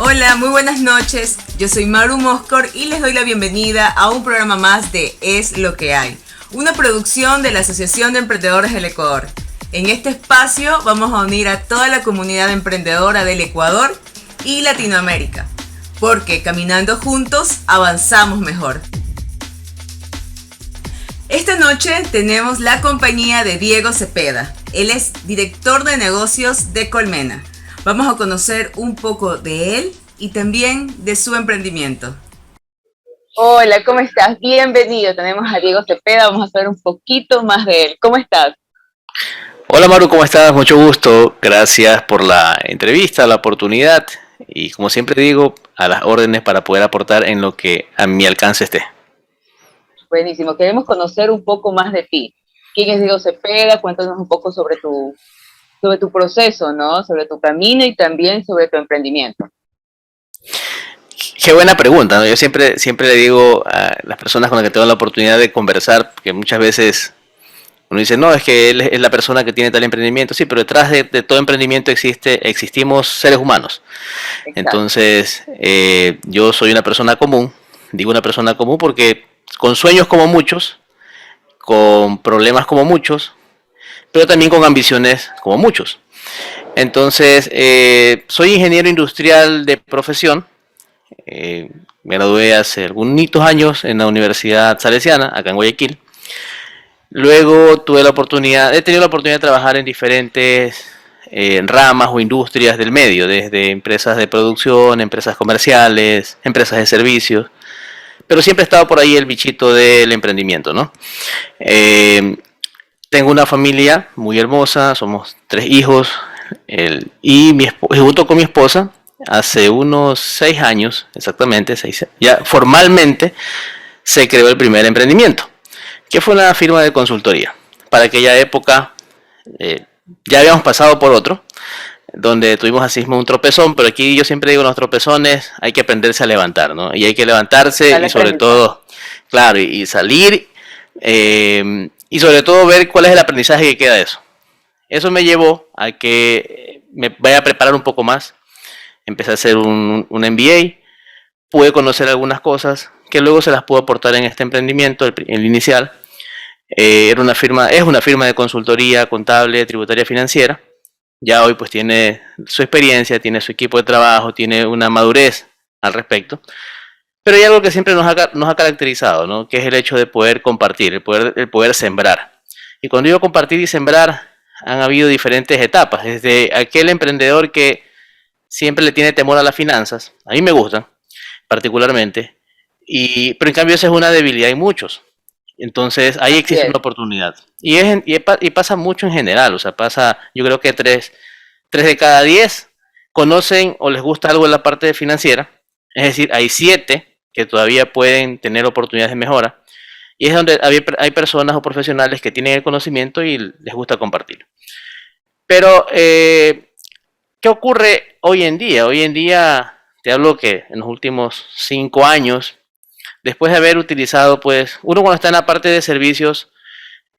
Hola, muy buenas noches. Yo soy Maru Moscor y les doy la bienvenida a un programa más de Es lo que hay, una producción de la Asociación de Emprendedores del Ecuador. En este espacio vamos a unir a toda la comunidad emprendedora del Ecuador y Latinoamérica, porque caminando juntos avanzamos mejor. Esta noche tenemos la compañía de Diego Cepeda. Él es director de negocios de Colmena. Vamos a conocer un poco de él y también de su emprendimiento. Hola, ¿cómo estás? Bienvenido. Tenemos a Diego Cepeda. Vamos a saber un poquito más de él. ¿Cómo estás? Hola Maru, ¿cómo estás? Mucho gusto. Gracias por la entrevista, la oportunidad y como siempre digo, a las órdenes para poder aportar en lo que a mi alcance esté. Buenísimo. Queremos conocer un poco más de ti. ¿Quién es Diego Cepeda? Cuéntanos un poco sobre tu proceso, ¿no? Sobre tu camino y también sobre tu emprendimiento. Qué buena pregunta, ¿no? Yo siempre le digo a las personas con las que tengo la oportunidad de conversar, que muchas veces uno dice, no, es que él es la persona que tiene tal emprendimiento, sí, pero detrás de todo emprendimiento existimos seres humanos. Exacto. Entonces, yo soy una persona común, digo una persona común porque con sueños como muchos, con problemas como muchos, pero también con ambiciones como muchos. Entonces, soy ingeniero industrial de profesión. Me gradué hace algunos años en la Universidad Salesiana, acá en Guayaquil. Luego he tenido la oportunidad de trabajar en diferentes ramas o industrias del medio, desde empresas de producción, empresas comerciales, empresas de servicios, pero siempre ha estado por ahí el bichito del emprendimiento, ¿no? Eh, Tengo una familia muy hermosa, somos 3 hijos, y junto con mi esposa, hace unos 6 años, exactamente, ya formalmente se creó el primer emprendimiento, que fue una firma de consultoría. Para aquella época eh, ya habíamos pasado por otro, donde tuvimos así mismo un tropezón, pero aquí yo siempre digo, los tropezones hay que aprenderse a levantar, ¿no? Y hay que levantarse y sobre todo, claro, y salir, y sobre todo ver cuál es el aprendizaje que queda de eso. Eso me llevó a que me vaya a preparar un poco más. Empecé a hacer un MBA, pude conocer algunas cosas que luego se las puedo aportar en este emprendimiento, el inicial. Es una firma de consultoría contable, tributaria, financiera. Ya hoy pues tiene su experiencia, tiene su equipo de trabajo, tiene una madurez al respecto. Pero hay algo que siempre nos ha caracterizado, ¿no? Que es el hecho de poder compartir, el poder sembrar. Y cuando digo compartir y sembrar, han habido diferentes etapas. Desde aquel emprendedor que siempre le tiene temor a las finanzas, a mí me gustan particularmente, pero en cambio esa es una debilidad en muchos. Entonces ahí existe una oportunidad. Y pasa mucho en general, o sea, yo creo que 3 de cada 10 conocen o les gusta algo en la parte financiera, es decir, hay 7 que todavía pueden tener oportunidades de mejora, y es donde hay personas o profesionales que tienen el conocimiento y les gusta compartir. Pero, ¿qué ocurre hoy en día? Hoy en día, te hablo que en los últimos 5 años, después de haber utilizado, pues, uno cuando está en la parte de servicios,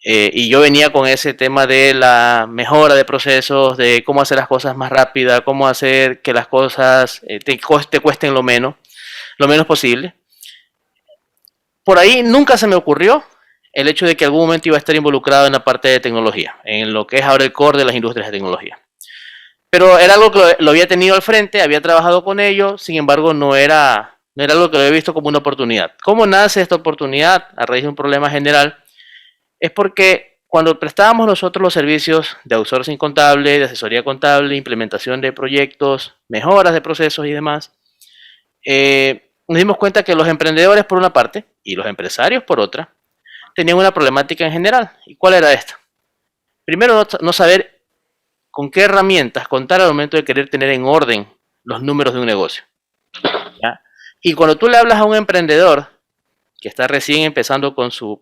y yo venía con ese tema de la mejora de procesos, de cómo hacer las cosas más rápidas, cómo hacer que las cosas te cuesten lo menos posible. Por ahí nunca se me ocurrió el hecho de que algún momento iba a estar involucrado en la parte de tecnología, en lo que es ahora el core de las industrias de tecnología. Pero era algo que lo había tenido al frente, había trabajado con ello, sin embargo no era algo que lo había visto como una oportunidad. ¿Cómo nace esta oportunidad a raíz de un problema general? Es porque cuando prestábamos nosotros los servicios de outsourcing contable, de asesoría contable, implementación de proyectos, mejoras de procesos y demás, nos dimos cuenta que los emprendedores por una parte y los empresarios por otra tenían una problemática en general. ¿Y cuál era esta? Primero, no saber con qué herramientas contar al momento de querer tener en orden los números de un negocio, ¿ya? Y cuando tú le hablas a un emprendedor que está recién empezando con su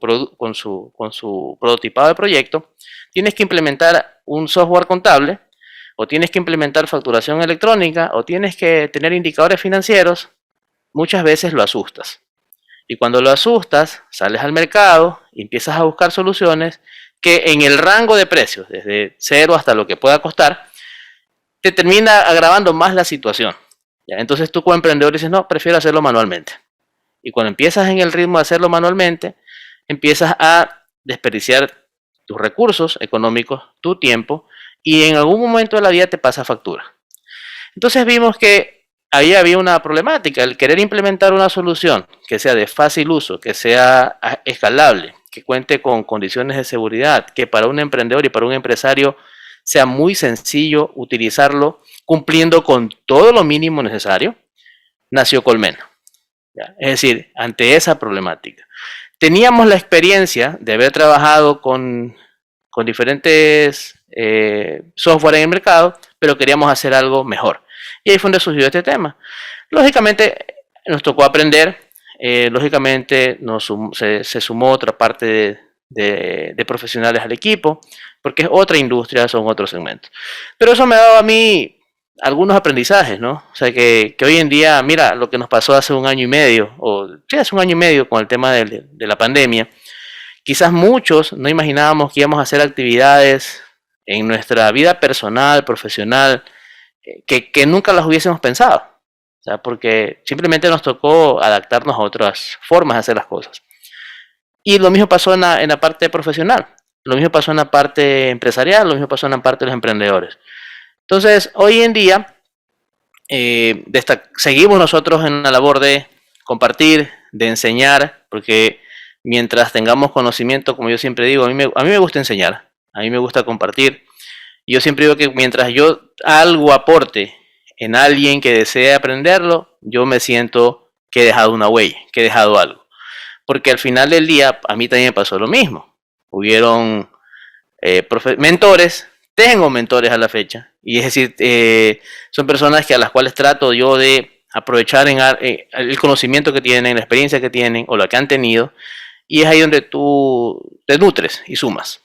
prototipado de proyecto, tienes que implementar un software contable, o tienes que implementar facturación electrónica, o tienes que tener indicadores financieros, muchas veces lo asustas. Y cuando lo asustas, sales al mercado y empiezas a buscar soluciones que en el rango de precios, desde cero hasta lo que pueda costar, te termina agravando más la situación. ¿ya? Entonces tú como emprendedor dices, no, prefiero hacerlo manualmente. Y cuando empiezas en el ritmo de hacerlo manualmente, empiezas a desperdiciar tus recursos económicos, tu tiempo, y en algún momento de la vida te pasa factura. Entonces vimos que ahí había una problemática, el querer implementar una solución que sea de fácil uso, que sea escalable, que cuente con condiciones de seguridad, que para un emprendedor y para un empresario sea muy sencillo utilizarlo cumpliendo con todo lo mínimo necesario, nació Colmena. ¿Ya? Es decir, ante esa problemática. Teníamos la experiencia de haber trabajado con diferentes software en el mercado, pero queríamos hacer algo mejor. Y ahí fue donde surgió este tema. Lógicamente, nos tocó aprender, lógicamente se sumó otra parte de profesionales al equipo, porque es otra industria, son otros segmentos. Pero eso me ha dado a mí algunos aprendizajes, ¿no? O sea, que hoy en día, mira, lo que nos pasó hace un año y medio, o sí, hace un año y medio con el tema de la pandemia, quizás muchos no imaginábamos que íbamos a hacer actividades en nuestra vida personal, profesional, que nunca las hubiésemos pensado. O sea, porque simplemente nos tocó adaptarnos a otras formas de hacer las cosas. Y lo mismo pasó en la parte profesional, lo mismo pasó en la parte empresarial, lo mismo pasó en la parte de los emprendedores. Entonces, hoy en día, seguimos nosotros en la labor de compartir, de enseñar, porque mientras tengamos conocimiento, como yo siempre digo, a mí me gusta enseñar, a mí me gusta compartir. Yo siempre digo que mientras yo algo aporte en alguien que desee aprenderlo, yo me siento que he dejado una huella, que he dejado algo. Porque al final del día, a mí también me pasó lo mismo. Hubieron mentores, tengo mentores a la fecha, y es decir, son personas a las cuales trato yo de aprovechar el conocimiento que tienen, la experiencia que tienen o la que han tenido, y es ahí donde tú te nutres y sumas.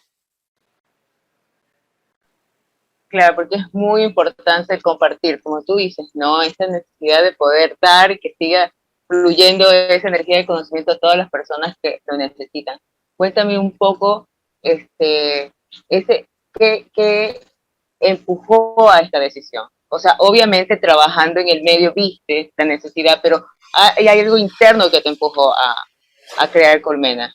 Claro, porque es muy importante compartir, como tú dices, ¿no? Esa necesidad de poder dar y que siga fluyendo esa energía de conocimiento a todas las personas que lo necesitan. Cuéntame un poco, ¿qué empujó a esta decisión? O sea, obviamente trabajando en el medio viste la necesidad, pero hay algo interno que te empujó a crear Colmena.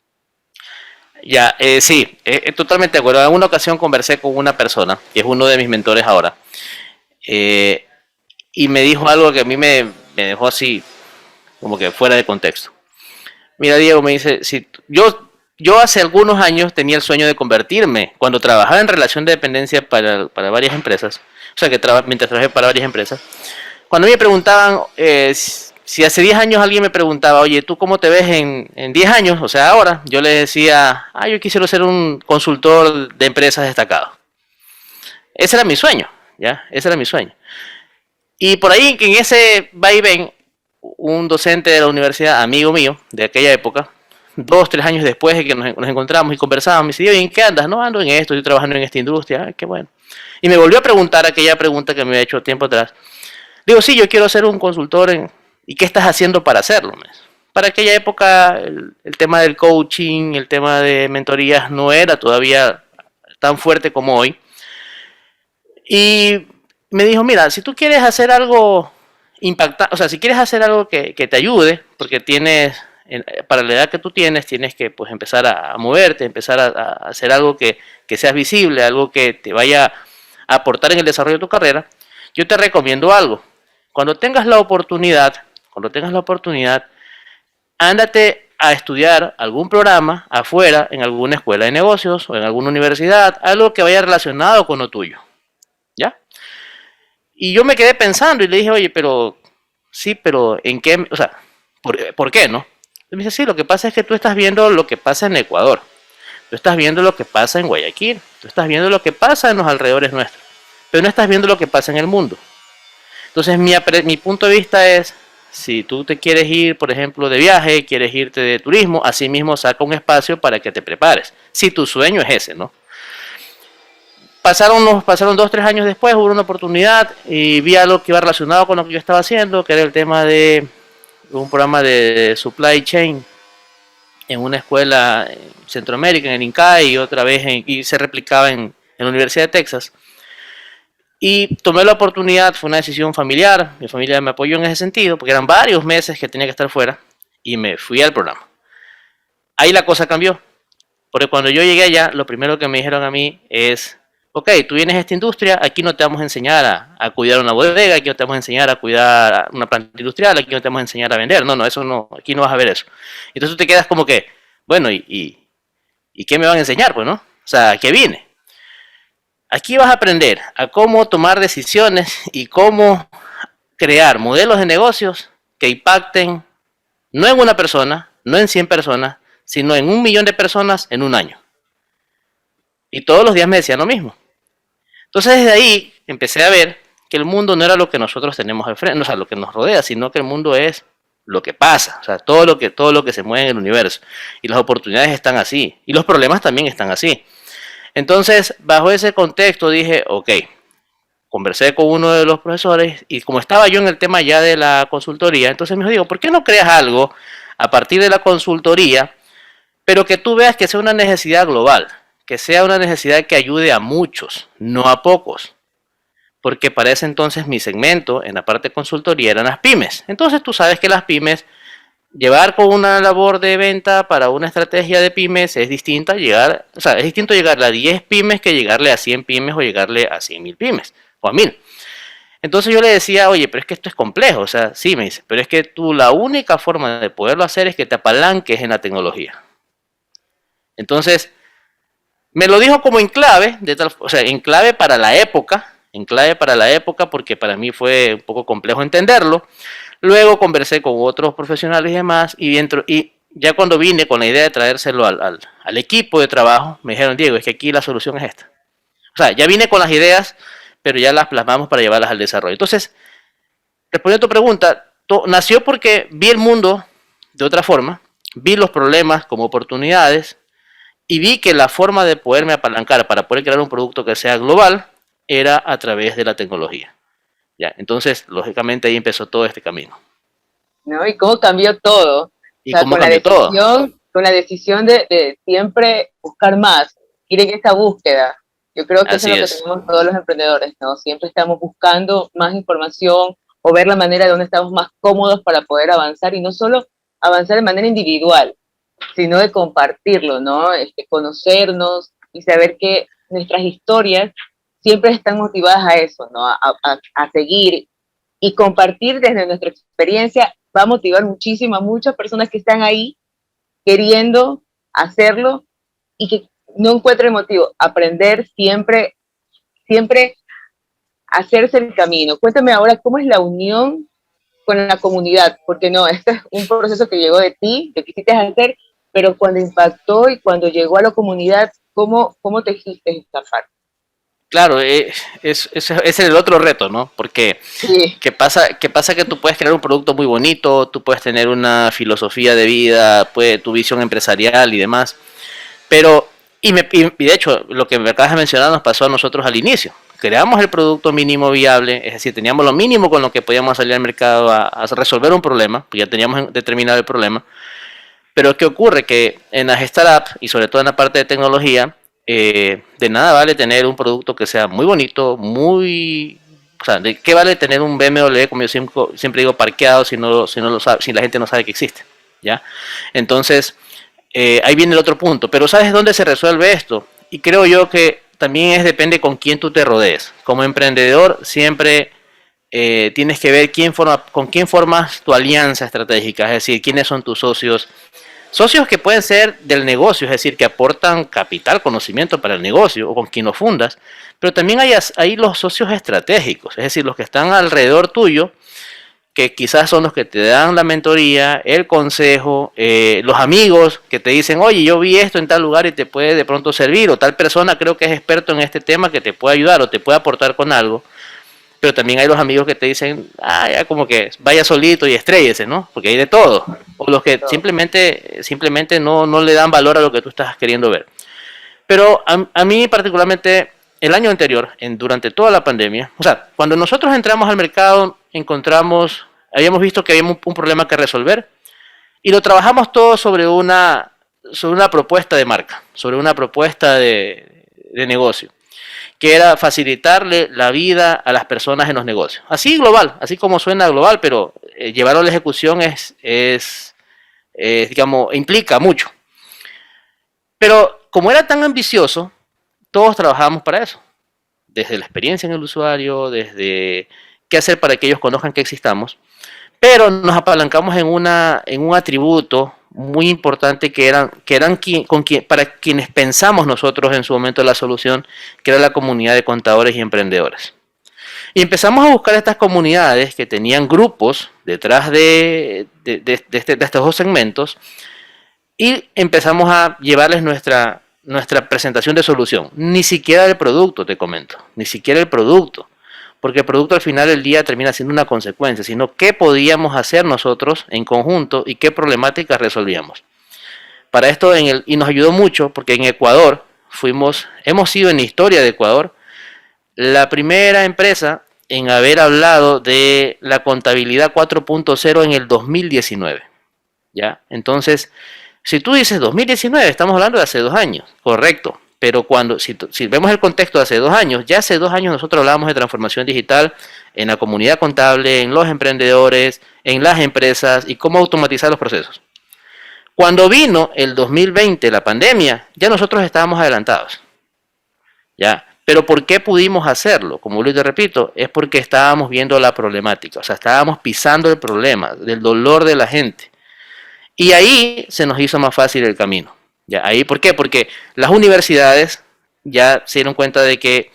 Ya, sí, totalmente de acuerdo. En una ocasión conversé con una persona, que es uno de mis mentores ahora, eh, y me dijo algo que a mí me dejó así, como que fuera de contexto. Mira, Diego, me dice, si yo hace algunos años tenía el sueño de convertirme, cuando trabajaba en relación de dependencia para varias empresas, o sea, mientras trabajé para varias empresas, cuando me preguntaban, si hace 10 años alguien me preguntaba, oye, ¿tú cómo te ves en 10 años? O sea, ahora, yo le decía, yo quisiera ser un consultor de empresas destacado. Ese era mi sueño, ¿ya? Ese era mi sueño. Y por ahí, en ese va y ven, un docente de la universidad, amigo mío, de aquella época, 2, 3 años después de que nos encontramos y conversábamos, me dice, oye, ¿en qué andas? No, ando en esto, estoy trabajando en esta industria, qué bueno. Y me volvió a preguntar aquella pregunta que me había hecho tiempo atrás. Digo, sí, yo quiero ser un consultor ¿y qué estás haciendo para hacerlo? Para aquella época el tema del coaching, el tema de mentorías no era todavía tan fuerte como hoy. Y me dijo, mira, si tú quieres hacer algo impactante, o sea, si quieres hacer algo que te ayude, porque para la edad que tú tienes que pues empezar a moverte, empezar a hacer algo que seas visible, algo que te vaya a aportar en el desarrollo de tu carrera, yo te recomiendo algo. Cuando tengas la oportunidad, ándate a estudiar algún programa afuera, en alguna escuela de negocios o en alguna universidad, algo que vaya relacionado con lo tuyo. ¿Ya? Y yo me quedé pensando y le dije, oye, pero sí, pero ¿en qué? O sea, ¿por qué no? Y me dice, sí, lo que pasa es que tú estás viendo lo que pasa en Ecuador, tú estás viendo lo que pasa en Guayaquil, tú estás viendo lo que pasa en los alrededores nuestros, pero no estás viendo lo que pasa en el mundo. Entonces mi punto de vista es, si tú te quieres ir, por ejemplo, de viaje, quieres irte de turismo, así mismo saca un espacio para que te prepares. Si tu sueño es ese, ¿no? Pasaron 2, 3 años después, hubo una oportunidad y vi algo que iba relacionado con lo que yo estaba haciendo, que era el tema de un programa de supply chain en una escuela en Centroamérica, en el INCAE, y otra vez y se replicaba en la Universidad de Texas. Y tomé la oportunidad, fue una decisión familiar, mi familia me apoyó en ese sentido, porque eran varios meses que tenía que estar fuera, y me fui al programa. Ahí la cosa cambió, porque cuando yo llegué allá, lo primero que me dijeron a mí es, ok, tú vienes a esta industria, aquí no te vamos a enseñar a cuidar una bodega, aquí no te vamos a enseñar a cuidar una planta industrial, aquí no te vamos a enseñar a vender, no, eso no, aquí no vas a ver eso. Entonces tú te quedas como que, bueno, ¿y qué me van a enseñar? Pues, ¿no? O sea, ¿qué vine? Aquí vas a aprender a cómo tomar decisiones y cómo crear modelos de negocios que impacten no en una persona, no en 100 personas, sino en 1 millón de personas en un año. Y todos los días me decían lo mismo. Entonces desde ahí empecé a ver que el mundo no era lo que nosotros tenemos al frente, o sea, lo que nos rodea, sino que el mundo es lo que pasa, o sea, todo lo que se mueve en el universo. Y las oportunidades están así, y los problemas también están así. Entonces, bajo ese contexto dije, ok, conversé con uno de los profesores y como estaba yo en el tema ya de la consultoría, entonces me dijo, ¿por qué no creas algo a partir de la consultoría, pero que tú veas que sea una necesidad global, que sea una necesidad que ayude a muchos, no a pocos? Porque para ese entonces mi segmento en la parte de consultoría eran las pymes. Entonces tú sabes que las pymes, llevar con una labor de venta para una estrategia de pymes es distinta llegar, o sea, es distinto llegarle a 10 pymes que llegarle a 100 pymes o llegarle a 100.000 pymes o a 1000. Entonces yo le decía, oye, pero es que esto es complejo, o sea, sí, me dice, pero es que tú la única forma de poderlo hacer es que te apalanques en la tecnología. Entonces, me lo dijo como en clave, o sea, en clave para la época, porque para mí fue un poco complejo entenderlo. Luego conversé con otros profesionales y demás, y ya cuando vine con la idea de traérselo al equipo de trabajo, me dijeron, Diego, es que aquí la solución es esta. O sea, ya vine con las ideas, pero ya las plasmamos para llevarlas al desarrollo. Entonces, respondiendo a tu pregunta, nació porque vi el mundo de otra forma, vi los problemas como oportunidades, y vi que la forma de poderme apalancar para poder crear un producto que sea global era a través de la tecnología. ¿Ya? Entonces, lógicamente ahí empezó todo este camino. ¿No? Y cómo cambió todo. O ¿Y sea, cómo cambió todo? Con la decisión de siempre buscar más, ir en esa búsqueda. Yo creo que eso es lo que tenemos todos los emprendedores, ¿no? Siempre estamos buscando más información o ver la manera de donde estamos más cómodos para poder avanzar, y no solo avanzar de manera individual, sino de compartirlo, ¿no? Conocernos y saber que nuestras historias siempre están motivadas a eso, ¿no? A seguir, y compartir desde nuestra experiencia va a motivar muchísimo a muchas personas que están ahí queriendo hacerlo y que no encuentren motivo. Aprender siempre, siempre hacerse el camino. Cuéntame ahora cómo es la unión con la comunidad, porque no, este es un proceso que llegó de ti, que quisiste hacer, pero cuando impactó y cuando llegó a la comunidad, ¿cómo tejiste esta parte? Claro, es el otro reto, ¿no? Porque sí. ¿qué pasa que tú puedes crear un producto muy bonito, tú puedes tener una filosofía de vida, tu visión empresarial y demás, pero, y de hecho, lo que me acabas de mencionar nos pasó a nosotros al inicio. Creamos el producto mínimo viable, es decir, teníamos lo mínimo con lo que podíamos salir al mercado a resolver un problema, pues ya teníamos determinado el problema. Pero ¿qué ocurre? Que en las startups, y sobre todo en la parte de tecnología, de nada vale tener un producto que sea muy bonito, o sea, ¿de qué vale tener un BMW, como yo siempre digo, parqueado si la gente no sabe que existe? ¿Ya? Entonces, ahí viene el otro punto. Pero ¿sabes dónde se resuelve esto? Y creo yo que también depende con quién tú te rodees. Como emprendedor, siempre tienes que ver con quién formas tu alianza estratégica, es decir, quiénes son tus socios. Socios que pueden ser del negocio, es decir, que aportan capital, conocimiento para el negocio, o con quien lo fundas, pero también hay los socios estratégicos, es decir, los que están alrededor tuyo, que quizás son los que te dan la mentoría, el consejo, los amigos que te dicen, oye, yo vi esto en tal lugar y te puede de pronto servir, o tal persona creo que es experto en este tema que te puede ayudar o te puede aportar con algo. Pero también hay los amigos que te dicen, ya como que vaya solito y estréllese, ¿no? Porque hay de todo. O los que simplemente no le dan valor a lo que tú estás queriendo ver. Pero a mí particularmente, el año anterior, durante toda la pandemia, o sea, cuando nosotros entramos al mercado, habíamos visto que había un problema que resolver, y lo trabajamos todo sobre una propuesta de marca, sobre una propuesta de negocio. que era facilitarle la vida a las personas en los negocios. Así global, así como suena global, pero llevarlo a la ejecución digamos, implica mucho. Pero como era tan ambicioso, todos trabajábamos para eso. Desde la experiencia en el usuario, desde qué hacer para que ellos conozcan que existamos, pero nos apalancamos en un atributo muy importante para quienes pensamos nosotros en su momento la solución, que era la comunidad de contadores y emprendedores. Y empezamos a buscar estas comunidades que tenían grupos detrás de estos dos segmentos y empezamos a llevarles nuestra presentación de solución. Ni siquiera el producto, te comento, ni siquiera el producto, porque el producto al final del día termina siendo una consecuencia, sino qué podíamos hacer nosotros en conjunto y qué problemáticas resolvíamos. Para esto, y nos ayudó mucho, porque en Ecuador hemos sido en la historia de Ecuador la primera empresa en haber hablado de la contabilidad 4.0 en el 2019. ¿Ya? Entonces, si tú dices 2019, estamos hablando de hace 2 años, correcto. Pero si vemos el contexto de hace 2 años, ya hace 2 años nosotros hablábamos de transformación digital en la comunidad contable, en los emprendedores, en las empresas y cómo automatizar los procesos. Cuando vino el 2020, la pandemia, ya nosotros estábamos adelantados. ¿Ya? Pero ¿por qué pudimos hacerlo? Como les repito, es porque estábamos viendo la problemática, o sea, estábamos pisando el problema, del dolor de la gente. Y ahí se nos hizo más fácil el camino. ¿Ya? Ahí, ¿por qué? Porque las universidades ya se dieron cuenta de que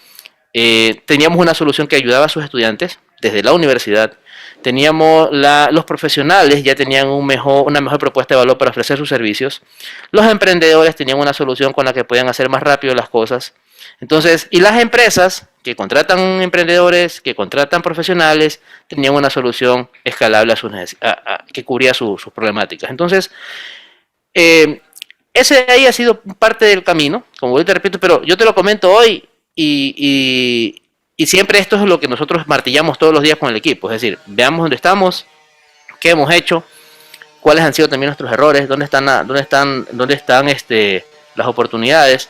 teníamos una solución que ayudaba a sus estudiantes desde la universidad. Teníamos los profesionales ya tenían una mejor propuesta de valor para ofrecer sus servicios. Los emprendedores tenían una solución con la que podían hacer más rápido las cosas. Entonces, y las empresas que contratan emprendedores, que contratan profesionales, tenían una solución escalable que cubría sus problemáticas. Entonces, ese ahí ha sido parte del camino, como te repito, pero yo te lo comento hoy y siempre esto es lo que nosotros martillamos todos los días con el equipo. Es decir, veamos dónde estamos, qué hemos hecho, cuáles han sido también nuestros errores, dónde están las oportunidades.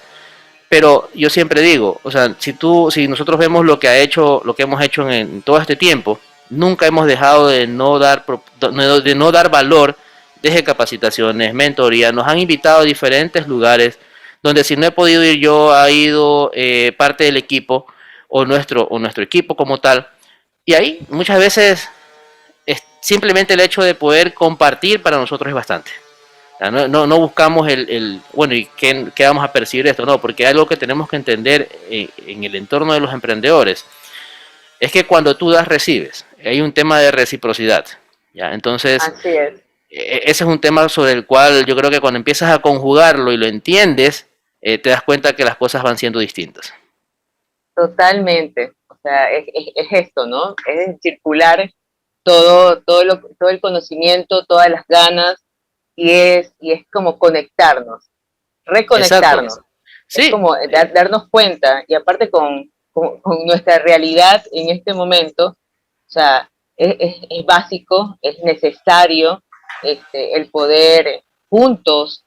Pero yo siempre digo, o sea, si nosotros vemos lo que hemos hecho en todo este tiempo, nunca hemos dejado de no dar valor desde capacitaciones, mentoría. Nos han invitado a diferentes lugares donde si no he podido ir yo, ha ido parte del equipo o nuestro equipo como tal. Y ahí muchas veces simplemente el hecho de poder compartir para nosotros es bastante. No buscamos bueno, ¿y qué vamos a percibir esto? No, porque hay algo que tenemos que entender en el entorno de los emprendedores. Es que cuando tú das, recibes. Hay un tema de reciprocidad. ¿Ya? Entonces, así es. Ese es un tema sobre el cual yo creo que cuando empiezas a conjugarlo y lo entiendes, te das cuenta que las cosas van siendo distintas. Totalmente. O sea, es esto, ¿no? Es circular todo el conocimiento, todas las ganas, y es como conectarnos, reconectarnos. Exacto. Sí. Es como darnos cuenta, y aparte con nuestra realidad en este momento, o sea, es básico, es necesario el poder juntos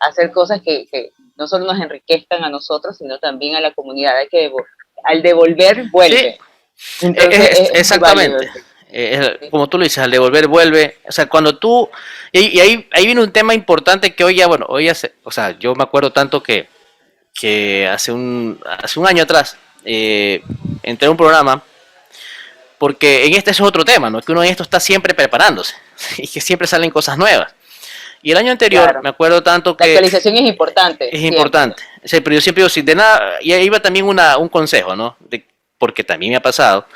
hacer cosas que no solo nos enriquezcan a nosotros, sino también a la comunidad. Al devolver, vuelve. Sí. Entonces, exactamente. Como tú lo dices, al devolver vuelve. O sea, cuando tú... Y ahí viene un tema importante que o sea, yo me acuerdo tanto que hace un año atrás entré a un programa, porque en es otro tema, ¿no? Que uno en esto está siempre preparándose y que siempre salen cosas nuevas. Y el año anterior, claro, me acuerdo tanto que... La actualización es importante. Es siempre importante. Sí, pero yo siempre digo, de nada, y ahí va también un consejo, ¿no? Porque también me ha pasado.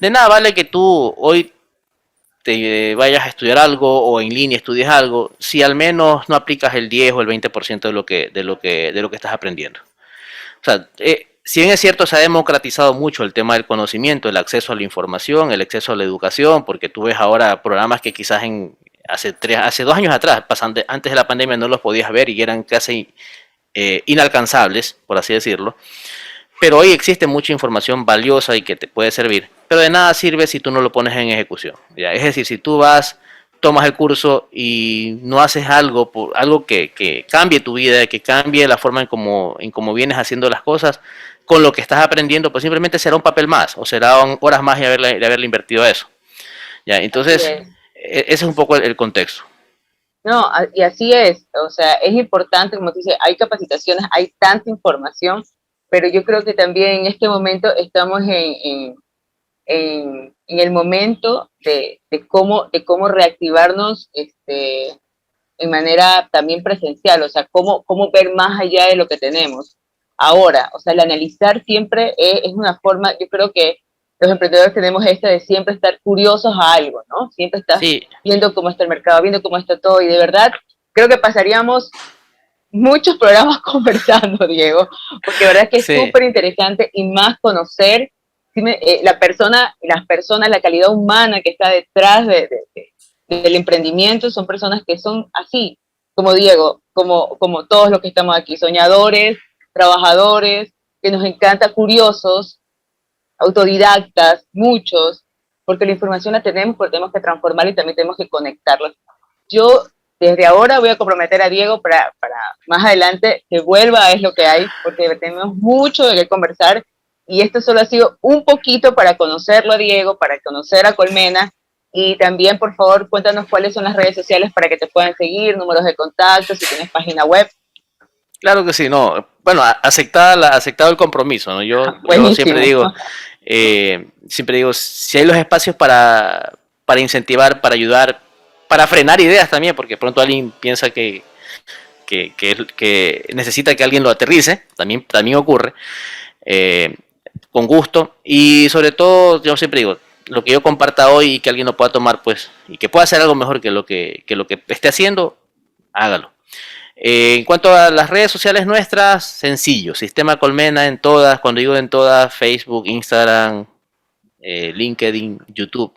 De nada vale que tú hoy te vayas a estudiar algo o en línea estudies algo, si al menos no aplicas el 10 o el 20% de lo que estás aprendiendo. O sea, si bien es cierto, se ha democratizado mucho el tema del conocimiento, el acceso a la información, el acceso a la educación, porque tú ves ahora programas que quizás hace 2 años atrás, antes de la pandemia, no los podías ver y eran casi inalcanzables, por así decirlo. Pero hoy existe mucha información valiosa y que te puede servir. Pero de nada sirve si tú no lo pones en ejecución. ¿Ya? Es decir, si tú tomas el curso y no haces algo que cambie tu vida, que cambie la forma en cómo vienes haciendo las cosas, con lo que estás aprendiendo, pues simplemente será un papel más, o serán horas más de haberle invertido a eso. ¿Ya? Entonces, ese es un poco el contexto. No, y así es, o sea, es importante, como te dice, hay capacitaciones, hay tanta información, pero yo creo que también en este momento estamos en el momento de cómo reactivarnos en manera también presencial, o sea, cómo ver más allá de lo que tenemos. Ahora, o sea, el analizar siempre es una forma, yo creo que los emprendedores tenemos esta de siempre estar curiosos a algo, ¿no? Siempre estás viendo cómo está el mercado, viendo cómo está todo, y de verdad creo que pasaríamos muchos programas conversando, Diego, porque la verdad es que es súper interesante y más conocer las personas, la calidad humana que está detrás del emprendimiento. Son personas que son así, como Diego, como todos los que estamos aquí, soñadores, trabajadores, que nos encanta, curiosos, autodidactas, muchos, porque la información la tenemos, pero tenemos que transformarla y también tenemos que conectarla. Yo desde ahora voy a comprometer a Diego para más adelante que vuelva a Es lo que hay, porque tenemos mucho de qué conversar, y esto solo ha sido un poquito para conocerlo a Diego, para conocer a Colmena, y también, por favor, cuéntanos cuáles son las redes sociales para que te puedan seguir, números de contacto, si tienes página web. Claro que sí, no, bueno, aceptado el compromiso, ¿no? Yo siempre digo, si hay los espacios para incentivar, para ayudar, para frenar ideas también, porque pronto alguien piensa que necesita que alguien lo aterrice, también ocurre, con gusto, y sobre todo, yo siempre digo, lo que yo comparta hoy y que alguien lo pueda tomar, pues, y que pueda hacer algo mejor que lo que esté haciendo, hágalo. En cuanto a las redes sociales nuestras, sencillo, Sistema Colmena en todas, cuando digo en todas, Facebook, Instagram, LinkedIn, YouTube,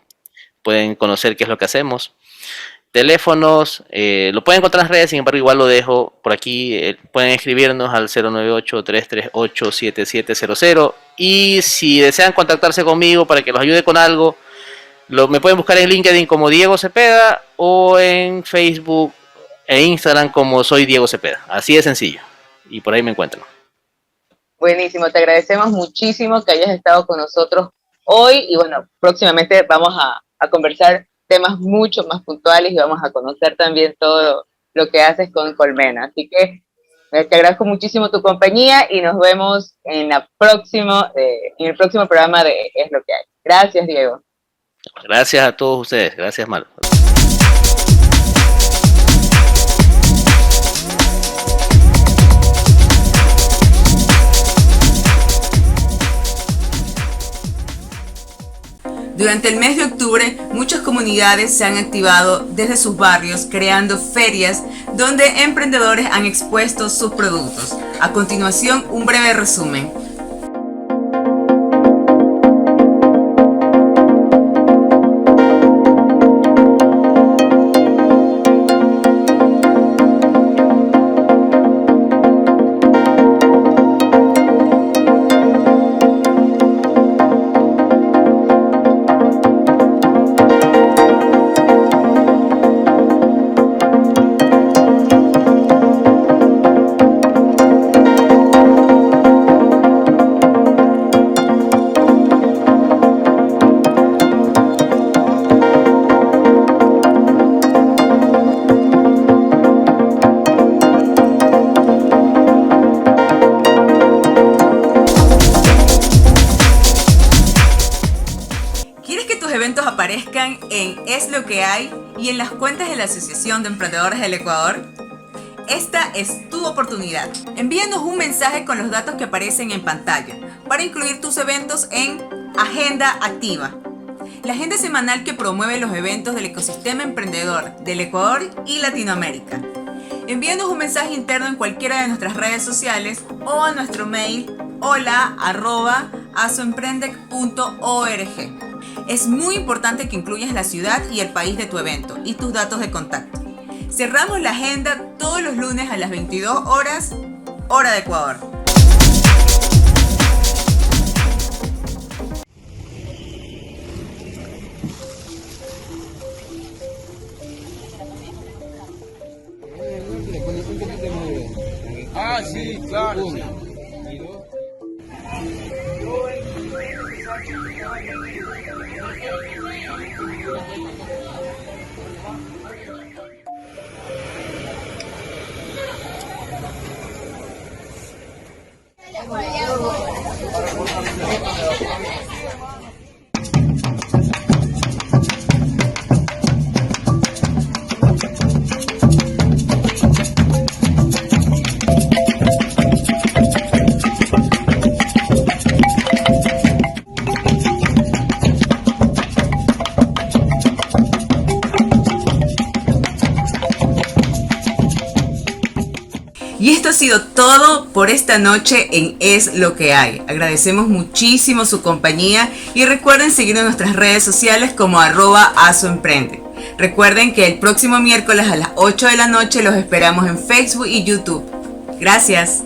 pueden conocer qué es lo que hacemos. Teléfonos, lo pueden encontrar en las redes, sin embargo igual lo dejo por aquí, pueden escribirnos al 098-338-7700, y si desean contactarse conmigo para que los ayude con algo, me pueden buscar en LinkedIn como Diego Cepeda o en Facebook e Instagram como soy Diego Cepeda, así de sencillo, y por ahí me encuentran. Buenísimo, te agradecemos muchísimo que hayas estado con nosotros hoy, y bueno, próximamente vamos a conversar temas mucho más puntuales y vamos a conocer también todo lo que haces con Colmena. Así que te agradezco muchísimo tu compañía y nos vemos en el próximo programa de Es lo que hay. Gracias, Diego. Gracias a todos ustedes. Gracias, Maru. Durante el mes de octubre, muchas comunidades se han activado desde sus barrios creando ferias donde emprendedores han expuesto sus productos. A continuación, un breve resumen. Aparezcan en Es lo que hay y en las cuentas de la Asociación de Emprendedores del Ecuador. Esta es tu oportunidad. Envíanos un mensaje con los datos que aparecen en pantalla para incluir tus eventos en Agenda Activa, la agenda semanal que promueve los eventos del ecosistema emprendedor del Ecuador y Latinoamérica. Envíanos un mensaje interno en cualquiera de nuestras redes sociales o a nuestro mail hola@asoemprendec.org. Es muy importante que incluyas la ciudad y el país de tu evento y tus datos de contacto. Cerramos la agenda todos los lunes a las 22 horas, hora de Ecuador. Ah, sí, claro. Y esto ha sido todo por esta noche en Es lo que hay. Agradecemos muchísimo su compañía y recuerden seguirnos en nuestras redes sociales como @asoemprende. Recuerden que el próximo miércoles a las 8 de la noche los esperamos en Facebook y YouTube. Gracias.